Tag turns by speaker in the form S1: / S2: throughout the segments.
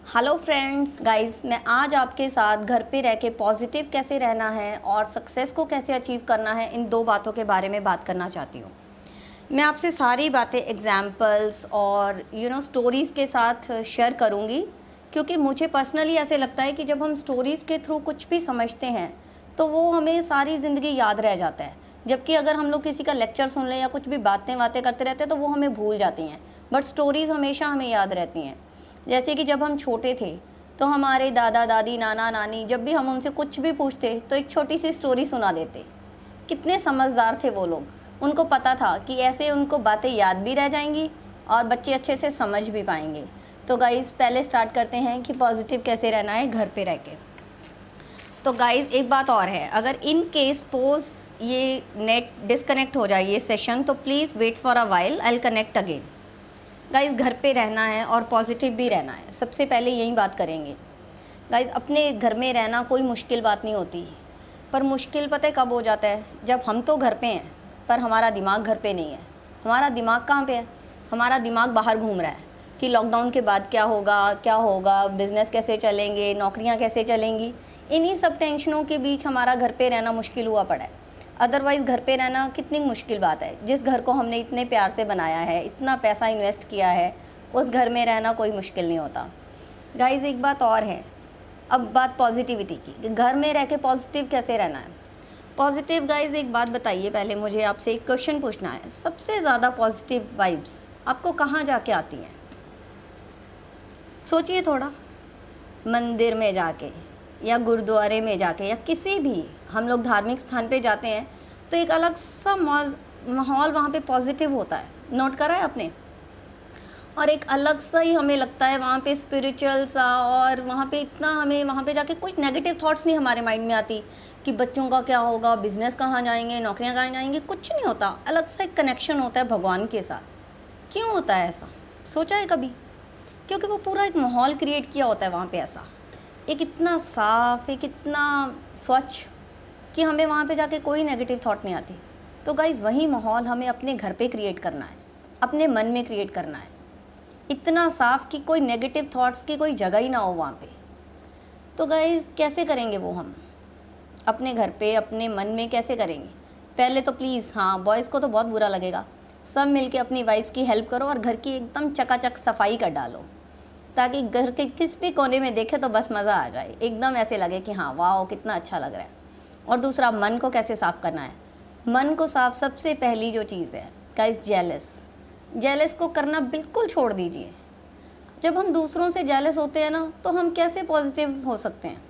S1: Hello friends guys, मैं आज आपके साथ घर पे रह के पॉजिटिव कैसे रहना है और सक्सेस को कैसे अचीव करना है, इन दो बातों के बारे में बात करना चाहती हूँ। मैं आपसे सारी बातें एग्जाम्पल्स और स्टोरीज़ के साथ शेयर करूँगी, क्योंकि मुझे पर्सनली ऐसे लगता है कि जब हम स्टोरीज़ के थ्रू कुछ भी समझते हैं तो वो हमें सारी ज़िंदगी याद रह जाता है। जबकि अगर हम लोग किसी का लेक्चर सुन लें या कुछ भी बातें करते रहते हैं तो वो हमें भूल जाती हैं, बट स्टोरीज़ हमेशा हमें याद रहती हैं। जैसे कि जब हम छोटे थे तो हमारे दादा दादी नाना नानी जब भी हम उनसे कुछ भी पूछते तो एक छोटी सी स्टोरी सुना देते। कितने समझदार थे वो लोग, उनको पता था कि ऐसे उनको बातें याद भी रह जाएंगी और बच्चे अच्छे से समझ भी पाएंगे। तो गाइज़, पहले स्टार्ट करते हैं कि पॉजिटिव कैसे रहना है घर पे रह के। तो गाइज़, एक बात और है, अगर इन केस सपोज ये नेट डिसकनेक्ट हो जाए ये सेशन, तो please wait for a while, I will connect again. Guys, घर पे रहना है और पॉजिटिव भी रहना है, सबसे पहले यही बात करेंगे। गाइज़, अपने घर में रहना कोई मुश्किल बात नहीं होती, पर मुश्किल पता है कब हो जाता है, जब हम तो घर पे हैं पर हमारा दिमाग घर पे नहीं है। हमारा दिमाग कहाँ पे है? हमारा दिमाग बाहर घूम रहा है कि लॉकडाउन के बाद क्या होगा, बिज़नेस कैसे चलेंगे, नौकरियाँ कैसे चलेंगी। इन्हीं सब टेंशनों के बीच हमारा घर पे रहना मुश्किल हुआ पड़ा है। अदरवाइज़ घर पे रहना कितनी मुश्किल बात है। जिस घर को हमने इतने प्यार से बनाया है, इतना पैसा इन्वेस्ट किया है, उस घर में रहना कोई मुश्किल नहीं होता। गाइज़, एक बात और है, अब बात पॉजिटिविटी की, घर में रह के पॉजिटिव कैसे रहना है। पॉजिटिव गाइज़, एक बात बताइए, पहले मुझे आपसे एक क्वेश्चन पूछना है। सबसे ज़्यादा पॉजिटिव वाइब्स आपको कहाँ जाके आती हैं? सोचिए थोड़ा। मंदिर में जाके या गुरुद्वारे में जाके या किसी भी हम लोग धार्मिक स्थान पे जाते हैं तो एक अलग सा माहौल वहाँ पे पॉजिटिव होता है। नोट करा है आपने? और एक अलग सा ही हमें लगता है वहाँ पे स्पिरिचुअल सा, और वहाँ पे इतना हमें वहाँ पे जाके कुछ नेगेटिव थॉट्स नहीं हमारे माइंड में आती कि बच्चों का क्या होगा, बिजनेस कहाँ जाएंगे, नौकरियाँ कहाँ जाएंगी, कुछ नहीं होता। अलग सा एक कनेक्शन होता है भगवान के साथ। क्यों होता है ऐसा, सोचा है कभी? क्योंकि वो पूरा एक माहौल क्रिएट किया होता है वहाँ पे ऐसा, एक इतना साफ, एक इतना स्वच्छ कि हमें वहाँ पे जाके कोई नेगेटिव थॉट नहीं आती। तो गाइज़, वही माहौल हमें अपने घर पे क्रिएट करना है, अपने मन में क्रिएट करना है, इतना साफ कि कोई नेगेटिव थॉट्स की कोई जगह ही ना हो वहाँ पे। तो गाइज़, कैसे करेंगे वो हम अपने घर पे अपने मन में कैसे करेंगे? पहले तो प्लीज़, हाँ, बॉयज़ को तो बहुत बुरा लगेगा, सब मिलके अपनी वाइफ्स की हेल्प करो और घर की एकदम चकाचक सफाई कर डालो, ताकि घर के किस भी कोने में देखे तो बस मज़ा आ जाए, एकदम ऐसे लगे कि हाँ वाह कितना अच्छा लग रहा है। और दूसरा, मन को कैसे साफ़ करना है? मन को साफ सबसे पहली जो चीज़ है गाइस, जेलस को करना बिल्कुल छोड़ दीजिए। जब हम दूसरों से जेलस होते हैं ना, तो हम कैसे पॉजिटिव हो सकते हैं?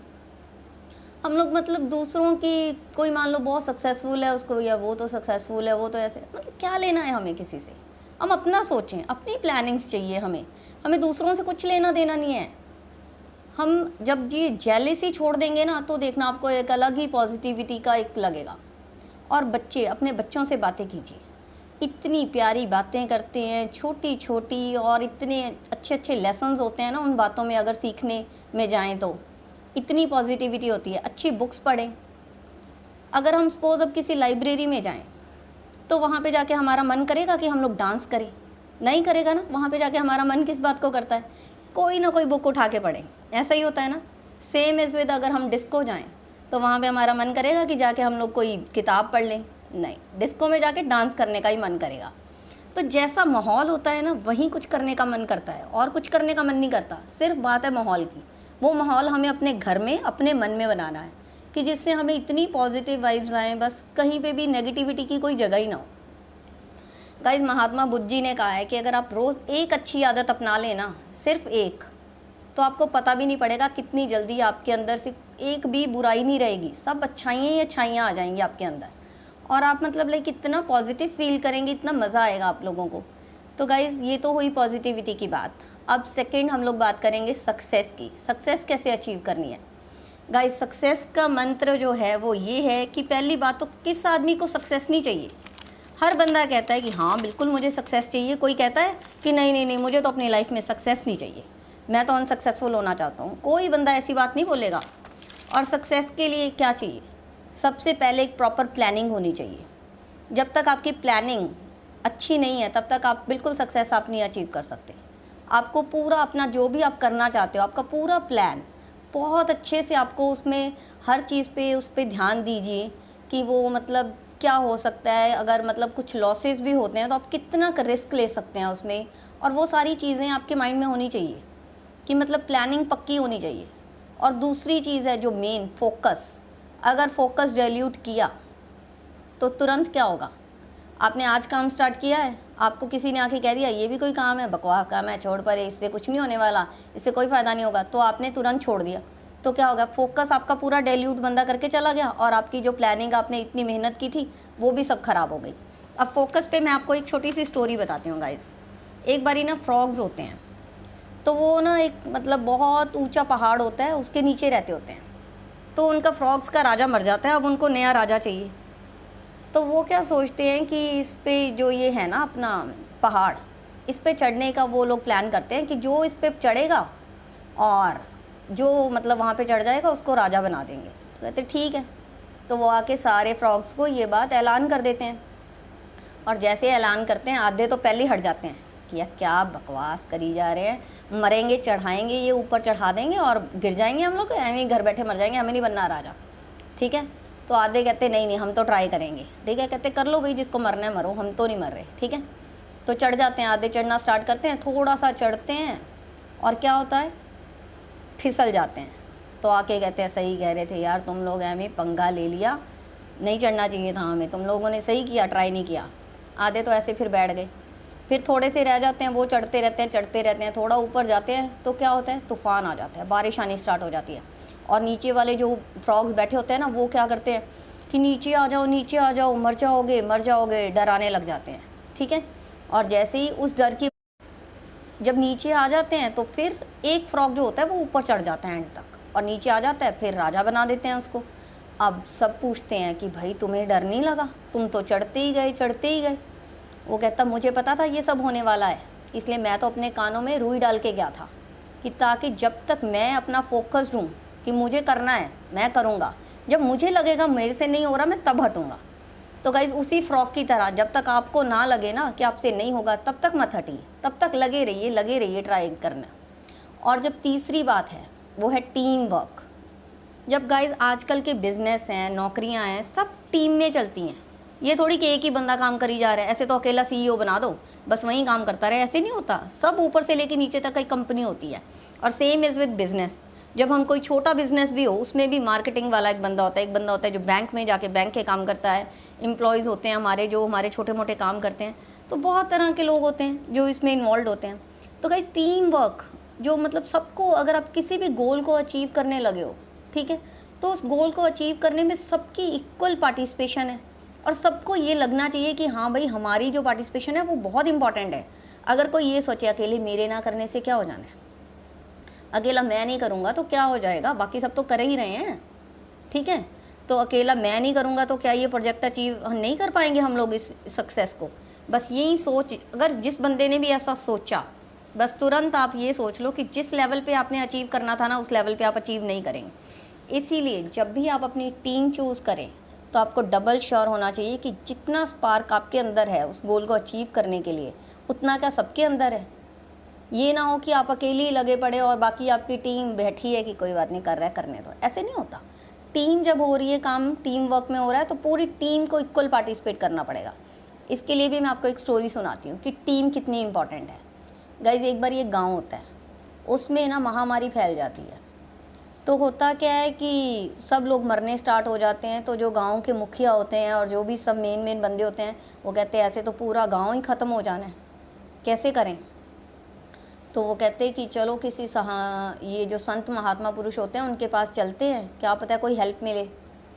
S1: हम लोग मतलब दूसरों की, कोई मान लो बहुत सक्सेसफुल है उसको, या वो तो सक्सेसफुल है, वो तो ऐसे, मतलब क्या लेना है हमें किसी से? हम अपना सोचें, अपनी प्लानिंग्स चाहिए हमें दूसरों से कुछ लेना देना नहीं है। हम जब ये जेलसी छोड़ देंगे ना, तो देखना आपको एक अलग ही पॉजिटिविटी का एक लगेगा। और बच्चे, अपने बच्चों से बातें कीजिए, इतनी प्यारी बातें करते हैं, छोटी छोटी, और इतने अच्छे अच्छे लेसन्स होते हैं ना उन बातों में, अगर सीखने में जाएं तो इतनी पॉजिटिविटी होती है। अच्छी बुक्स पढ़ें। अगर हम सपोज अब किसी लाइब्रेरी में जाएं तो वहाँ पे जाके हमारा मन करेगा कि हम लोग डांस करें? नहीं करेगा ना। वहाँ पे जाके हमारा मन किस बात को करता है? कोई ना कोई बुक उठा के पढ़ें। ऐसा ही होता है ना। सेम इज़ विद, अगर हम डिस्को जाएं तो वहाँ पे हमारा मन करेगा कि जाके हम लोग कोई किताब पढ़ लें? नहीं, डिस्को में जाके डांस करने का ही मन करेगा। तो जैसा माहौल होता है ना, वहीं कुछ करने का मन करता है, और कुछ करने का मन नहीं करता। सिर्फ बात है माहौल की। वो माहौल हमें अपने घर में, अपने मन में बनाना है कि जिससे हमें इतनी पॉजिटिव वाइब्स आएँ, बस कहीं पे भी नेगेटिविटी की कोई जगह ही ना हो। गाइस, महात्मा बुद्ध जी ने कहा है कि अगर आप रोज़ एक अच्छी आदत अपना लेना, सिर्फ एक, तो आपको पता भी नहीं पड़ेगा कितनी जल्दी आपके अंदर से एक भी बुराई नहीं रहेगी, सब अच्छाइयाँ ही अच्छाइयाँ आ जाएंगी आपके अंदर, और आप मतलब लाइक इतना पॉजिटिव फील करेंगे, इतना मज़ा आएगा आप लोगों को। तो गाइज़, ये तो हुई पॉजिटिविटी की बात। अब सेकेंड हम लोग बात करेंगे सक्सेस की। सक्सेस कैसे अचीव करनी है? गाइज़, सक्सेस का मंत्र जो है वो ये है कि पहली बात तो किस आदमी को सक्सेस नहीं चाहिए? हर बंदा कहता है कि हाँ बिल्कुल मुझे सक्सेस चाहिए। कोई कहता है कि नहीं नहीं नहीं, मुझे तो अपनी लाइफ में सक्सेस नहीं चाहिए, मैं तो अनसक्सेसफुल होना चाहता हूँ। कोई बंदा ऐसी बात नहीं बोलेगा। और सक्सेस के लिए क्या चाहिए? सबसे पहले एक प्रॉपर प्लानिंग होनी चाहिए। जब तक आपकी प्लानिंग अच्छी नहीं है तब तक आप बिल्कुल सक्सेस आप नहीं अचीव कर सकते। आपको पूरा अपना जो भी आप करना चाहते हो, आपका पूरा प्लान बहुत अच्छे से आपको उसमें हर चीज़ पे उस पर ध्यान दीजिए कि वो मतलब क्या हो सकता है, अगर मतलब कुछ लॉसेस भी होते हैं तो आप कितना रिस्क ले सकते हैं उसमें, और वो सारी चीज़ें आपके माइंड में होनी चाहिए कि मतलब प्लानिंग पक्की होनी चाहिए। और दूसरी चीज़ है जो मेन फोकस, अगर फोकस डाइल्यूट किया तो तुरंत क्या होगा, आपने आज काम स्टार्ट किया है, आपको किसी ने आके कह दिया ये भी कोई काम है, बकवास काम है, छोड़ परे, इससे कुछ नहीं होने वाला, इससे कोई फ़ायदा नहीं होगा, तो आपने तुरंत छोड़ दिया, तो क्या होगा, फोकस आपका पूरा डाइल्यूट बंदा करके चला गया और आपकी जो प्लानिंग आपने इतनी मेहनत की थी वो भी सब खराब हो गई। अब फोकस पे मैं आपको एक छोटी सी स्टोरी बताती हूँ गाइस। एक बारी ना फ्रॉग्स होते हैं, तो वो ना एक मतलब बहुत ऊंचा पहाड़ होता है, उसके नीचे रहते होते हैं। तो उनका फ्रॉग्स का राजा मर जाता है, अब उनको नया राजा चाहिए। तो वो क्या सोचते हैं कि इस पे जो ये है ना अपना पहाड़, इस पे चढ़ने का वो लोग प्लान करते हैं कि जो इस पे चढ़ेगा और जो मतलब वहाँ पे चढ़ जाएगा उसको राजा बना देंगे। तो कहते ठीक है, तो वो आके सारे फ्रॉग्स को ये बात ऐलान कर देते हैं। और जैसे ऐलान करते हैं आधे तो पहले ही हट जाते हैं कि यार क्या बकवास करी जा रहे हैं, मरेंगे चढ़ाएंगे, ये ऊपर चढ़ा देंगे और गिर जाएंगे हम लोग, ऐਵੇਂ ही घर बैठे मर जाएंगे, हमें नहीं बनना राजा। ठीक है, तो आधे कहते नहीं नहीं हम तो ट्राई करेंगे। ठीक है, कहते कर लो भाई, जिसको मरना है मरो, हम तो नहीं मर रहे। ठीक है, तो चढ़ जाते हैं, आधे चढ़ना स्टार्ट करते हैं, थोड़ा सा चढ़ते हैं और क्या होता है, फिसल जाते हैं। तो आके कहते हैं सही कह रहे थे यार तुम लोग, ऐਵੇਂ पंगा ले लिया, नहीं चढ़ना चाहिए था हमें, तुम लोगों ने सही किया, ट्राई नहीं किया। आधे तो ऐसे फिर बैठ गए, फिर थोड़े से रह जाते हैं, वो चढ़ते रहते हैं चढ़ते रहते हैं, थोड़ा ऊपर जाते हैं तो क्या होता है, तूफान आ जाता है, बारिश आनी स्टार्ट हो जाती है। और नीचे वाले जो फ्रॉग्स बैठे होते हैं ना, वो क्या करते हैं कि नीचे आ जाओ नीचे आ जाओ, मर जाओगे मर जाओगे, डराने लग जाते हैं। ठीक है, और जैसे ही उस डर की जब नीचे आ जाते हैं तो फिर एक फ्रॉग जो होता है वो ऊपर चढ़ जाता है एंड तक और नीचे आ जाता है, फिर राजा बना देते हैं उसको। अब सब पूछते हैं कि भाई तुम्हें डर नहीं लगा, तुम तो चढ़ते ही गए चढ़ते ही गए। वो कहता मुझे पता था ये सब होने वाला है, इसलिए मैं तो अपने कानों में रुई डाल के गया था कि ताकि जब तक मैं अपना फोकस्ड हूँ कि मुझे करना है मैं करूँगा, जब मुझे लगेगा मेरे से नहीं हो रहा मैं तब हटूँगा। तो गाइज उसी फ्रॉक की तरह जब तक आपको ना लगे ना कि आपसे नहीं होगा तब तक मत हटिए, तब तक लगे रहिए ट्राई करना। और जब तीसरी बात है वो है टीम वर्क। जब गाइज आजकल के बिजनेस हैं, नौकरियां हैं, सब टीम में चलती हैं। ये थोड़ी कि एक ही बंदा काम करी जा रहा है, ऐसे तो अकेला सीईओ बना दो बस वहीं काम करता रहे, ऐसे नहीं होता। सब ऊपर से लेके नीचे तक एक कंपनी होती है। और सेम इज़ विद बिजनेस, जब हम कोई छोटा बिजनेस भी हो उसमें भी मार्केटिंग वाला एक बंदा होता है, एक बंदा होता है जो बैंक में जाके बैंक के काम करता है, एम्प्लॉयज़ होते हैं हमारे जो हमारे छोटे मोटे काम करते हैं, तो बहुत तरह के लोग होते हैं जो इसमें इन्वॉल्व होते हैं। तो गाइस टीम वर्क जो मतलब सबको, अगर आप किसी भी गोल को अचीव करने लगे हो, ठीक है, तो उस गोल को अचीव करने में सबकी इक्वल पार्टिसिपेशन है और सबको ये लगना चाहिए कि हाँ भाई हमारी जो पार्टिसिपेशन है वो बहुत इंपॉर्टेंट है। अगर कोई ये सोचे अकेले मेरे ना करने से क्या हो जाना है, अकेला मैं नहीं करूँगा तो क्या हो जाएगा, बाकी सब तो कर ही रहे हैं। ठीक है, तो अकेला मैं नहीं करूँगा तो क्या ये प्रोजेक्ट अचीव नहीं कर पाएंगे हम लोग इस सक्सेस को। बस यही सोच, अगर जिस बंदे ने भी ऐसा सोचा, बस तुरंत आप ये सोच लो कि जिस लेवल पे आपने अचीव करना था ना उस लेवल पे आप अचीव नहीं करेंगे। इसीलिए जब भी आप अपनी टीम चूज़ करें तो आपको डबल श्योर होना चाहिए कि जितना स्पार्क आपके अंदर है उस गोल को अचीव करने के लिए उतना क्या सबके अंदर है। ये ना हो कि आप अकेले ही लगे पड़े और बाकी आपकी टीम बैठी है कि कोई बात नहीं कर रहा है करने दो, ऐसे नहीं होता। टीम जब हो रही है, काम टीम वर्क में हो रहा है तो पूरी टीम को इक्वल पार्टिसिपेट करना पड़ेगा। इसके लिए भी मैं आपको एक स्टोरी सुनाती हूँ कि टीम कितनी इंपॉर्टेंट है। गाइज एक बार ये गांव होता है, उसमें ना महामारी फैल जाती है। तो होता क्या है कि सब लोग मरने स्टार्ट हो जाते हैं। तो जो गांव के मुखिया होते हैं और जो भी सब मेन बंदे होते हैं वो कहते हैं ऐसे तो पूरा गांव ही ख़त्म हो जाना है, कैसे करें। तो वो कहते हैं कि चलो किसी ये जो संत महात्मा पुरुष होते हैं उनके पास चलते हैं, क्या पता है कोई हेल्प मिले।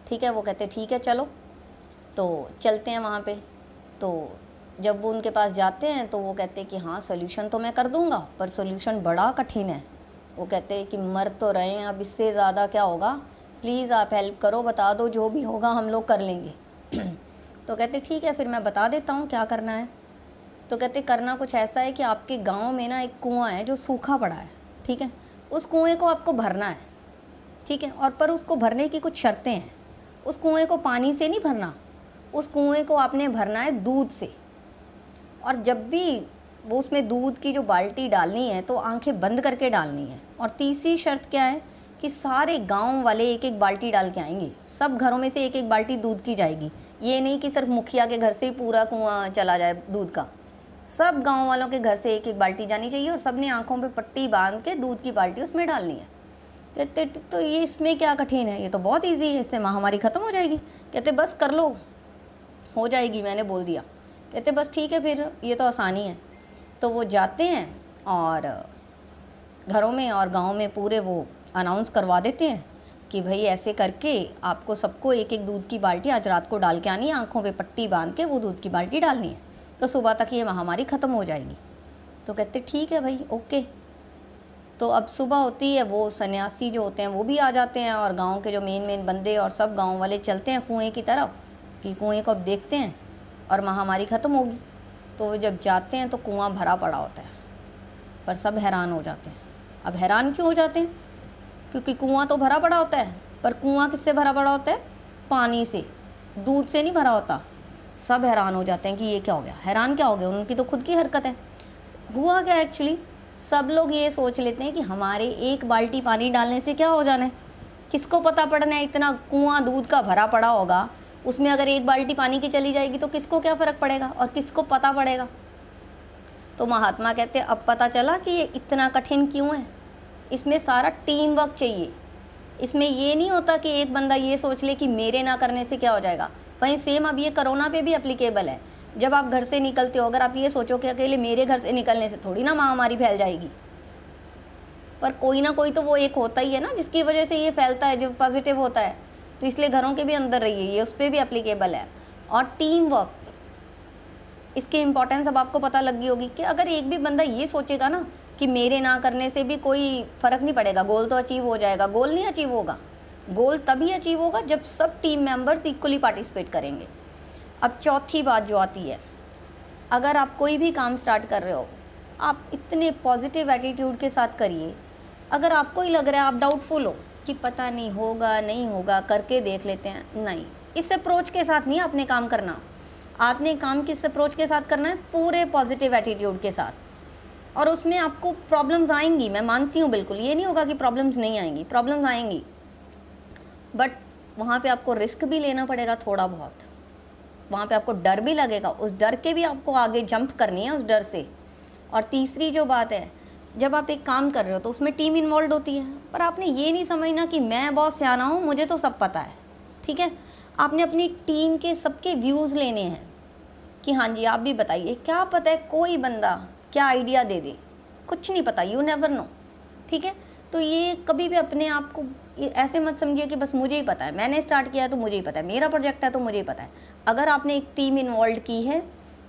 S1: ठीक है, वो कहते हैं ठीक है चलो। तो चलते हैं वहाँ पे। तो जब वो उनके पास जाते हैं तो वो कहते हैं कि हाँ सोल्यूशन तो मैं कर दूँगा पर सोल्यूशन बड़ा कठिन है। वो कहते हैं कि मर तो रहे हैं, अब इससे ज़्यादा क्या होगा, प्लीज़ आप हेल्प करो, बता दो, जो भी होगा हम लोग कर लेंगे। तो कहते ठीक है फिर मैं बता देता हूँ क्या करना है। तो कहते करना कुछ ऐसा है कि आपके गांव में ना एक कुआं है जो सूखा पड़ा है। ठीक है, उस कुएं को आपको भरना है। ठीक है, और पर उसको भरने की कुछ शर्तें हैं। उस कुएं को पानी से नहीं भरना, उस कुएं को आपने भरना है दूध से। और जब भी वो उसमें दूध की जो बाल्टी डालनी है तो आंखें बंद करके डालनी है। और तीसरी शर्त क्या है कि सारे गांव वाले एक एक बाल्टी डाल के आएंगे, सब घरों में से एक एक बाल्टी दूध की जाएगी। ये नहीं कि सिर्फ मुखिया के घर से ही पूरा कुआं चला जाए दूध का, सब गांव वालों के घर से एक एक बाल्टी जानी चाहिए और सब ने आंखों पे पट्टी बांध के दूध की बाल्टी उसमें डालनी है। कहते तो ये इसमें क्या कठिन है, ये तो बहुत ईजी है, इससे महामारी ख़त्म हो जाएगी। कहते बस कर लो, हो जाएगी, मैंने बोल दिया। कहते बस ठीक है, फिर ये तो आसानी है। तो वो जाते हैं और घरों में और गांव में पूरे वो अनाउंस करवा देते हैं कि भाई ऐसे करके आपको सबको एक एक दूध की बाल्टी आज रात को डाल के आनी है, आंखों पे पट्टी बांध के वो दूध की बाल्टी डालनी है, तो सुबह तक ये महामारी ख़त्म हो जाएगी। तो कहते ठीक है भाई, ओके। तो अब सुबह होती है, वो सन्यासी जो होते हैं वो भी आ जाते हैं और गांव के जो मेन बंदे और सब गांव वाले चलते हैं कुएं की तरफ कि कुएं को अब देखते हैं और महामारी ख़त्म होगी। तो वो जब जाते हैं तो कुआं भरा पड़ा होता है, पर सब हैरान हो जाते हैं। अब हैरान क्यों हो जाते हैं? क्योंकि कुआं तो भरा पड़ा होता है, पर कुआं किससे भरा पड़ा होता है? पानी से, दूध से नहीं भरा होता। सब हैरान हो जाते हैं कि ये क्या हो गया। हैरान क्या हो गया, उनकी तो खुद की हरकत है। हुआ क्या एक्चुअली, सब लोग ये सोच लेते हैं कि हमारे एक बाल्टी पानी डालने से क्या हो जाना है, किसको पता पड़ना है, इतना कुआं दूध का भरा पड़ा होगा, उसमें अगर एक बाल्टी पानी की चली जाएगी तो किसको क्या फ़र्क पड़ेगा और किसको पता पड़ेगा। तो महात्मा कहते हैं अब पता चला कि ये इतना कठिन क्यों है। इसमें सारा टीम वर्क चाहिए। इसमें ये नहीं होता कि एक बंदा ये सोच ले कि मेरे ना करने से क्या हो जाएगा। वहीं सेम अब ये कोरोना पे भी एप्लीकेबल है। जब आप घर से निकलते हो, अगर आप ये सोचो कि अकेले मेरे घर से निकलने से थोड़ी ना महामारी फैल जाएगी, पर कोई ना कोई तो वो एक होता ही है ना जिसकी वजह से ये फैलता है, जो पॉजिटिव होता है। तो इसलिए घरों के भी अंदर रहिए, ये उस पर भी एप्लीकेबल है। और टीम वर्क, इसकी इम्पोर्टेंस अब आपको पता लग गई होगी कि अगर एक भी बंदा ये सोचेगा ना कि मेरे ना करने से भी कोई फ़र्क नहीं पड़ेगा, गोल तो अचीव हो जाएगा। गोल नहीं अचीव होगा, गोल तभी अचीव होगा जब सब टीम मेंबर्स इक्वली पार्टिसिपेट करेंगे। अब चौथी बात जो आती है, अगर आप कोई भी काम स्टार्ट कर रहे हो, आप इतने पॉजिटिव एटीट्यूड के साथ करिए। अगर आपको ही लग रहा है, आप डाउटफुल हो कि पता नहीं होगा नहीं होगा, करके देख लेते हैं, नहीं, इस अप्रोच के साथ नहीं आपने काम करना। आपने काम किस अप्रोच के साथ करना है? पूरे पॉजिटिव एटीट्यूड के साथ। और उसमें आपको प्रॉब्लम्स आएंगी, मैं मानती हूँ, बिल्कुल ये नहीं होगा कि प्रॉब्लम्स नहीं आएंगी, प्रॉब्लम्स आएंगी, बट वहाँ पे आपको रिस्क भी लेना पड़ेगा थोड़ा बहुत। वहाँ पे आपको डर भी लगेगा, उस डर के भी आपको आगे जंप करनी है, उस डर से। और तीसरी जो बात है, जब आप एक काम कर रहे हो तो उसमें टीम इन्वॉल्व होती है, पर आपने ये नहीं समझना कि मैं बहुत सियाना हूँ, मुझे तो सब पता है, ठीक है। आपने अपनी टीम के सबके व्यूज़ लेने हैं कि हाँ जी आप भी बताइए, क्या पता है कोई बंदा क्या आइडिया दे दे, कुछ नहीं पता, यू नेवर नो, ठीक है। तो ये कभी भी अपने आप को ऐसे मत समझिए कि बस मुझे ही पता है, मैंने स्टार्ट किया है तो मुझे ही पता है, मेरा प्रोजेक्ट है तो मुझे ही पता है। अगर आपने एक टीम इन्वॉल्व की है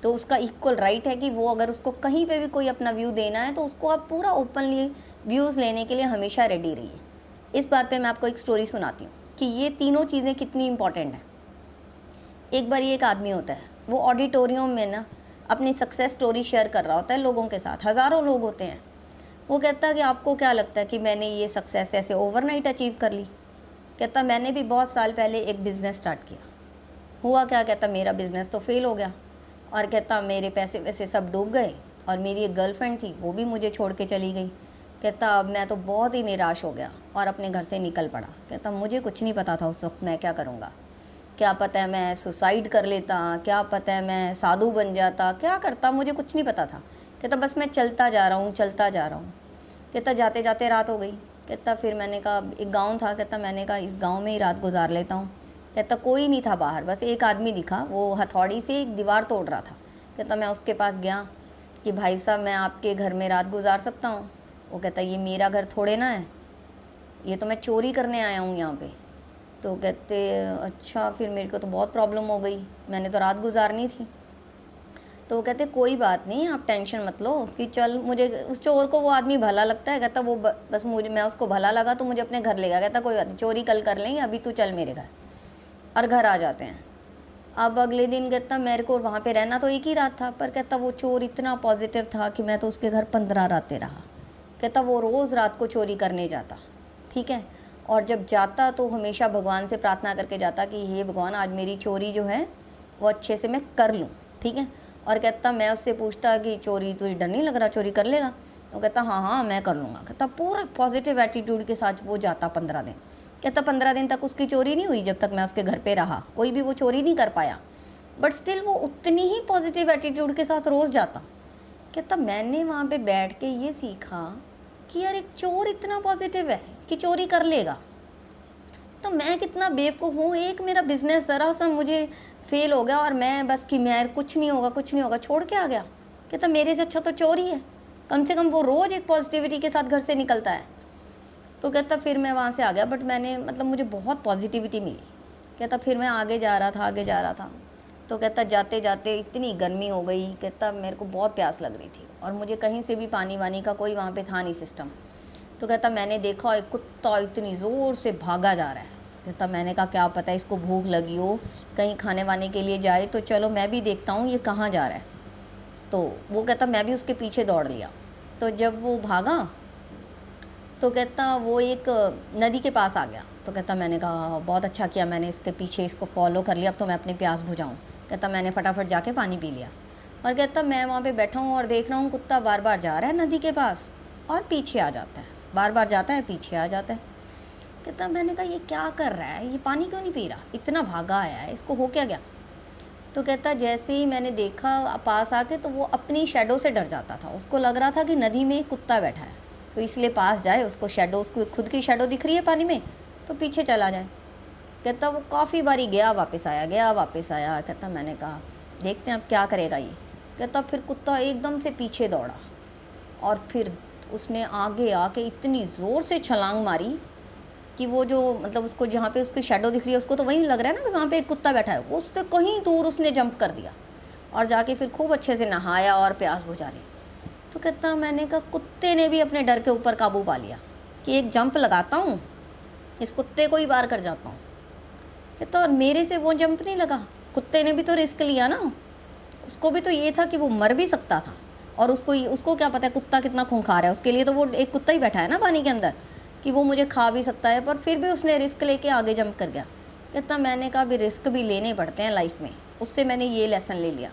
S1: तो उसका इक्वल राइट है कि वो अगर उसको कहीं पे भी कोई अपना व्यू देना है तो उसको आप पूरा ओपनली व्यूज़ लेने के लिए हमेशा रेडी रहिए। इस बात पे मैं आपको एक स्टोरी सुनाती हूँ कि ये तीनों चीज़ें कितनी इंपॉर्टेंट हैं। एक बार ये एक आदमी होता है, वो ऑडिटोरियम में ना अपनी सक्सेस स्टोरी शेयर कर रहा होता है लोगों के साथ, हज़ारों लोग होते हैं। वो कहता है कि आपको क्या लगता है कि मैंने ये सक्सेस ऐसे ओवरनाइट अचीव कर ली? कहता मैंने भी बहुत साल पहले एक बिज़नेस स्टार्ट किया। हुआ क्या? कहता मेरा बिज़नेस तो फेल हो गया, और कहता मेरे पैसे वैसे सब डूब गए, और मेरी एक गर्लफ्रेंड थी वो भी मुझे छोड़ के चली गई। कहता अब मैं तो बहुत ही निराश हो गया और अपने घर से निकल पड़ा। कहता मुझे कुछ नहीं पता था उस वक्त मैं क्या करूँगा, क्या पता है मैं सुसाइड कर लेता, क्या पता है मैं साधु बन जाता, क्या करता, मुझे कुछ नहीं पता था। कहता बस मैं चलता जा रहा हूँ, चलता जा रहा हूँ। कहता जाते जाते रात हो गई। कहता फिर मैंने कहा, एक गांव था, कहता मैंने कहा इस गांव में ही रात गुजार लेता हूँ। कहता कोई नहीं था बाहर, बस एक आदमी दिखा, वो हथौड़ी से एक दीवार तोड़ रहा था। कहता मैं उसके पास गया कि भाई साहब मैं आपके घर में रात गुजार सकता हूँ? वो कहता ये मेरा घर थोड़े ना है, ये तो मैं चोरी करने आया हूँ यहाँ पे। तो कहते अच्छा, फिर मेरे को तो बहुत प्रॉब्लम हो गई, मैंने तो रात गुजारनी थी। तो वो कहते कोई बात नहीं, आप टेंशन मत लो कि चल, मुझे उस चोर को वो आदमी भला लगता है। कहता वो बस मुझे, मैं उसको भला लगा तो मुझे अपने घर ले गया। कहता कोई बात नहीं, चोरी कल कर लेंगे, अभी तू चल मेरे घर। और घर आ जाते हैं। अब अगले दिन कहता मेरे को वहाँ पे रहना तो एक ही रात था, पर कहता वो चोर इतना पॉजिटिव था कि मैं तो उसके घर 15 रातें रहा। कहता वो रोज़ रात को चोरी करने जाता, ठीक है, और जब जाता तो हमेशा भगवान से प्रार्थना करके जाता कि हे भगवान आज मेरी चोरी जो है वो अच्छे से मैं कर लूँ, ठीक है। और कहता मैं उससे पूछता कि चोरी तुझे डर नहीं लग रहा, चोरी कर लेगा? वो कहता हाँ हाँ मैं कर लूँगा। कहता पूरा पॉजिटिव एटीट्यूड के साथ वो जाता 15 दिन। कहता 15 दिन तक उसकी चोरी नहीं हुई, जब तक मैं उसके घर पे रहा कोई भी वो चोरी नहीं कर पाया, बट स्टिल वो उतनी ही पॉजिटिव एटीट्यूड के साथ रोज़ जाता। कहता मैंने वहाँ पे बैठ के ये सीखा कि यार एक चोर इतना पॉजिटिव है कि चोरी कर लेगा, तो मैं कितना बेवकूफ़ हूँ। एक मेरा बिजनेस ज़रा सा मुझे फेल हो गया और मैं बस कि मैं कुछ नहीं होगा कुछ नहीं होगा छोड़ के आ गया। कहता मेरे से अच्छा तो चोर ही है, कम से कम वो रोज़ एक पॉजिटिविटी के साथ घर से निकलता है। तो कहता फिर मैं वहाँ से आ गया, बट मैंने मतलब मुझे बहुत पॉजिटिविटी मिली। कहता फिर मैं आगे जा रहा था। तो कहता जाते जाते इतनी गर्मी हो गई, कहता मेरे को बहुत प्यास लग रही थी और मुझे कहीं से भी पानी वानी का कोई वहाँ पे था नहीं सिस्टम। तो कहता मैंने देखा एक कुत्ता इतनी ज़ोर से भागा जा रहा है। कहता मैंने कहा क्या पता इसको भूख लगी हो, कहीं खाने वाने के लिए जाए, तो चलो मैं भी देखता हूँ ये कहाँ जा रहा है। तो वो कहता मैं भी उसके पीछे दौड़ लिया। तो जब वो भागा तो कहता वो एक नदी के पास आ गया। तो कहता मैंने कहा बहुत अच्छा किया, मैंने इसके पीछे इसको फॉलो कर लिया, अब तो मैं अपनी प्यास बुझाऊँ। कहता मैंने फटाफट जाके पानी पी लिया। और कहता मैं वहाँ पे बैठा हूँ और देख रहा हूँ कुत्ता बार बार जा रहा है नदी के पास और पीछे आ जाता है, बार बार जाता है पीछे आ जाता है। कहता मैंने कहा ये क्या कर रहा है, ये पानी क्यों नहीं पी रहा, इतना भागा आया है, इसको हो क्या गया? तो कहता जैसे ही मैंने देखा पास आके तो वो अपनी शैडो से डर जाता था। उसको लग रहा था कि नदी में एक कुत्ता बैठा है, तो इसलिए पास जाए, उसको शैडो, उसको खुद की शैडो दिख रही है पानी में, तो पीछे चला जाए। कहता वो काफ़ी बारी गया वापस आया। कहता मैंने कहा देखते हैं अब क्या करेगा ये। कहता फिर कुत्ता एकदम से पीछे दौड़ा और फिर उसने आगे आके इतनी ज़ोर से छलांग मारी कि वो जो मतलब उसको जहाँ पे उसकी शैडो दिख रही है उसको तो वहीं लग रहा है ना कि वहाँ पे एक कुत्ता बैठा है, उससे कहीं दूर उसने जंप कर दिया और जाके फिर खूब अच्छे से नहाया और प्यास बुझा ली। तो कहता मैंने कहा कुत्ते ने भी अपने डर के ऊपर काबू पा लिया कि एक जंप लगाता हूँ, इस कुत्ते को ही पार कर जाता हूँ। कहता और मेरे से वो जंप नहीं लगा, कुत्ते ने भी तो रिस्क लिया ना, उसको भी तो ये था कि वो मर भी सकता था, और उसको क्या पता है कुत्ता कितना खूंखार है, उसके लिए तो वो एक कुत्ता ही बैठा है ना पानी के अंदर कि वो मुझे खा भी सकता है, पर फिर भी उसने रिस्क लेके आगे जंप कर गया। कहता मैंने कहा भी रिस्क भी लेने पड़ते हैं लाइफ में, उससे मैंने ये लेसन ले लिया।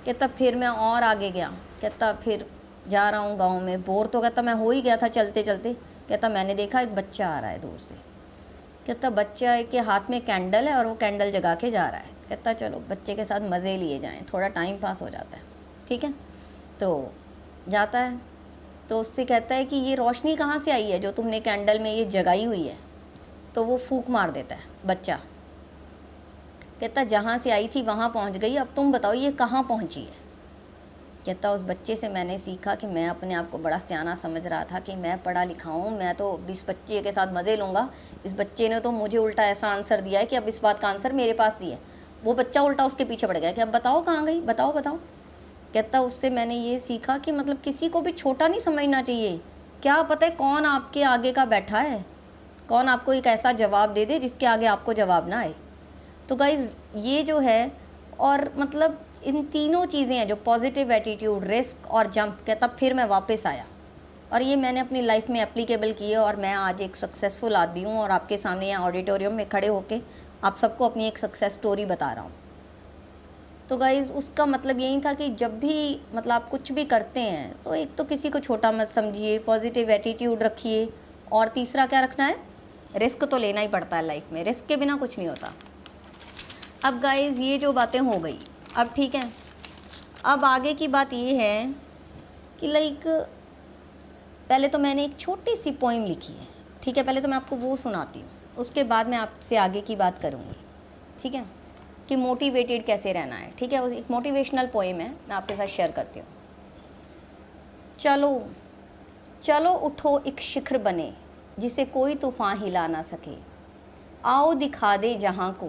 S1: कहता फिर मैं और आगे गया। कहता फिर जा रहा हूँ गाँव में, बोर तो कहता मैं हो ही गया था चलते चलते। कहता मैंने देखा एक बच्चा आ रहा है दूर से। कहता बच्चा के हाथ में कैंडल है और वो कैंडल जगा के जा रहा है। कहता चलो बच्चे के साथ मज़े लिए जाएं, थोड़ा टाइम पास हो जाता है, ठीक है। तो जाता है तो उससे कहता है कि ये रोशनी कहाँ से आई है जो तुमने कैंडल में ये जगाई हुई है। तो वो फूंक मार देता है बच्चा। कहता जहाँ से आई थी वहाँ पहुँच गई, अब तुम बताओ ये कहाँ पहुँची है। कहता उस बच्चे से मैंने सीखा कि मैं अपने आप को बड़ा सियाना समझ रहा था कि मैं पढ़ा लिखा हूँ, मैं तो इस बच्चे के साथ मज़े लूँगा। इस बच्चे ने तो मुझे उल्टा ऐसा आंसर दिया है कि अब इस बात का आंसर मेरे पास नहीं है। वो बच्चा उल्टा उसके पीछे पड़ गया कि अब बताओ कहाँ गई, बताओ बताओ। कहता उससे मैंने ये सीखा कि मतलब किसी को भी छोटा नहीं समझना चाहिए। क्या पता है कौन आपके आगे का बैठा है, कौन आपको एक ऐसा जवाब दे दे जिसके आगे आपको जवाब ना आए। तो गाइज़ ये जो है, और मतलब इन तीनों चीज़ें हैं जो पॉजिटिव एटीट्यूड, रिस्क और जंप। कहता फिर मैं वापस आया और ये मैंने अपनी लाइफ में एप्लीकेबल किए और मैं आज एक सक्सेसफुल आदमी हूँ और आपके सामने यहाँ ऑडिटोरियम में खड़े होके आप सबको अपनी एक सक्सेस स्टोरी बता रहा हूँ। तो गाइज़ उसका मतलब यही था कि जब भी मतलब आप कुछ भी करते हैं तो एक तो किसी को छोटा मत समझिए, पॉजिटिव एटीट्यूड रखिए, और तीसरा क्या रखना है, रिस्क तो लेना ही पड़ता है लाइफ में, रिस्क के बिना कुछ नहीं होता। अब गाइज़ ये जो बातें हो गई, अब ठीक है, अब आगे की बात ये है कि लाइक पहले तो मैंने एक छोटी सी पोइम लिखी है, ठीक है। पहले तो मैं आपको वो सुनाती हूँ, उसके बाद मैं आपसे आगे की बात करूँगी, ठीक है, कि मोटिवेटेड कैसे रहना है, ठीक है। वो एक मोटिवेशनल पोएम है, मैं आपके साथ शेयर करती हूँ। चलो चलो उठो एक शिखर बने जिसे कोई तूफान हिला ना सके, आओ दिखा दे जहाँ को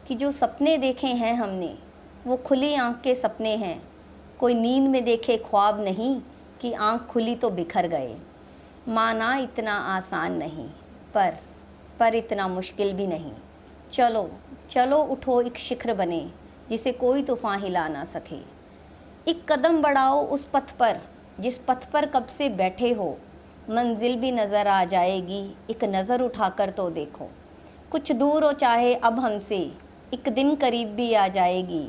S1: कि जो सपने देखे हैं हमने वो खुली आँख के सपने हैं, कोई नींद में देखे ख्वाब नहीं कि आँख खुली तो बिखर गए। माना इतना आसान नहीं पर इतना मुश्किल भी नहीं। चलो चलो उठो एक शिखर बने जिसे कोई तूफान हिला ना सके, एक कदम बढ़ाओ उस पथ पर जिस पथ पर कब से बैठे हो, मंजिल भी नज़र आ जाएगी एक नज़र उठाकर तो देखो। कुछ दूर हो चाहे अब हमसे, एक दिन करीब भी आ जाएगी।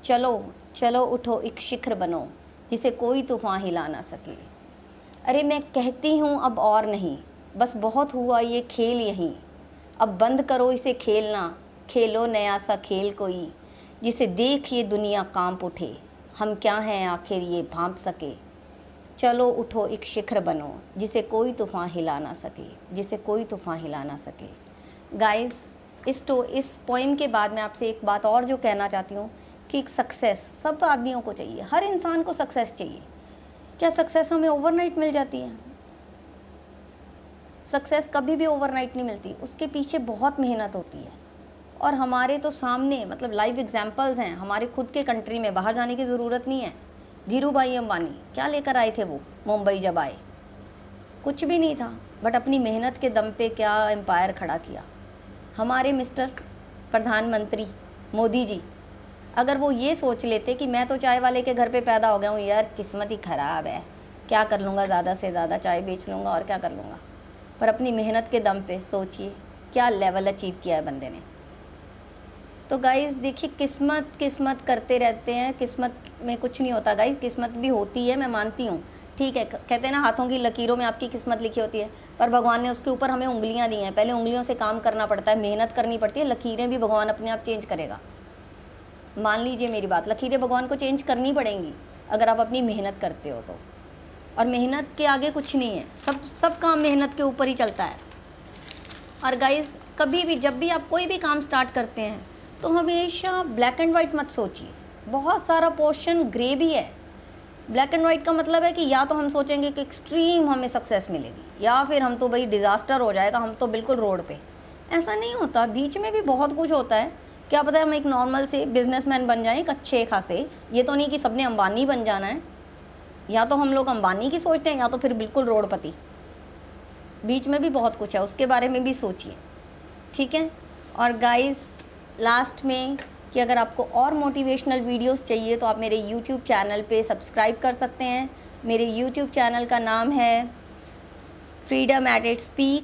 S1: चलो चलो उठो एक शिखर बनो जिसे कोई तूफान हिला ना सके। अरे मैं कहती हूँ अब और नहीं, बस बहुत हुआ ये खेल यहीं, अब बंद करो इसे खेलना, खेलो नया सा खेल कोई, जिसे देख ये दुनिया कांप उठे, हम क्या हैं आखिर ये भांप सके। चलो उठो एक शिखर बनो जिसे कोई तूफान हिला ना सके, जिसे कोई तूफान हिला ना सके। गाइस, इस पोइम के बाद मैं आपसे एक बात और जो कहना चाहती हूँ कि एक सक्सेस सब आदमियों को चाहिए, हर इंसान को सक्सेस चाहिए। क्या सक्सेस हमें ओवरनाइट मिल जाती है? सक्सेस कभी भी ओवरनाइट नहीं मिलती, उसके पीछे बहुत मेहनत होती है। और हमारे तो सामने मतलब लाइव एग्जाम्पल्स हैं, हमारे खुद के कंट्री में, बाहर जाने की ज़रूरत नहीं है। धीरू भाई अंबानी क्या लेकर आए थे वो मुंबई जब आए? कुछ भी नहीं था, बट अपनी मेहनत के दम पे क्या एम्पायर खड़ा किया। हमारे मिस्टर प्रधानमंत्री मोदी जी, अगर वो ये सोच लेते कि मैं तो चाय वाले के घर पे पैदा हो गया हूँ यार, किस्मत ही ख़राब है, क्या कर लूँगा, ज़्यादा से ज़्यादा चाय बेच लूँगा और क्या कर लूँगा, पर अपनी मेहनत के दम पे सोचिए क्या लेवल अचीव किया है बंदे ने। तो गाइस देखिए, किस्मत करते रहते हैं, किस्मत में कुछ नहीं होता गाइस, किस्मत भी होती है, मैं मानती हूँ, ठीक है। कहते हैं ना हाथों की लकीरों में आपकी किस्मत लिखी होती है, पर भगवान ने उसके ऊपर हमें उंगलियां दी हैं, पहले उंगलियों से काम करना पड़ता है, मेहनत करनी पड़ती है, लकीरें भी भगवान अपने आप चेंज करेगा। मान लीजिए मेरी बात, लकीरें भगवान को चेंज करनी पड़ेंगी अगर आप अपनी मेहनत करते हो तो। और मेहनत के आगे कुछ नहीं है, सब काम मेहनत के ऊपर ही चलता है। और गाइस, कभी भी जब भी आप कोई भी काम स्टार्ट करते हैं तो हमेशा ब्लैक एंड वाइट मत सोचिए, बहुत सारा पोर्शन ग्रे भी है। ब्लैक एंड वाइट का मतलब है कि या तो हम सोचेंगे कि एक्सट्रीम हमें सक्सेस मिलेगी, या फिर हम तो भाई डिज़ास्टर हो जाएगा, हम तो बिल्कुल रोड पे। ऐसा नहीं होता, बीच में भी बहुत कुछ होता है। क्या पता है हम एक नॉर्मल से बिजनेसमैन बन जाएं, एक अच्छे खासे, ये तो नहीं कि सबने अंबानी बन जाना है। या तो हम लोग अंबानी की सोचते हैं या तो फिर बिल्कुल रोडपति। बीच में भी बहुत कुछ है, उसके बारे में भी सोचिए, ठीक है। और गाइस, लास्ट में कि अगर आपको और मोटिवेशनल वीडियोस चाहिए तो आप मेरे यूट्यूब चैनल पे सब्सक्राइब कर सकते हैं। मेरे यूट्यूब चैनल का नाम है फ्रीडम एट इट्स पीक।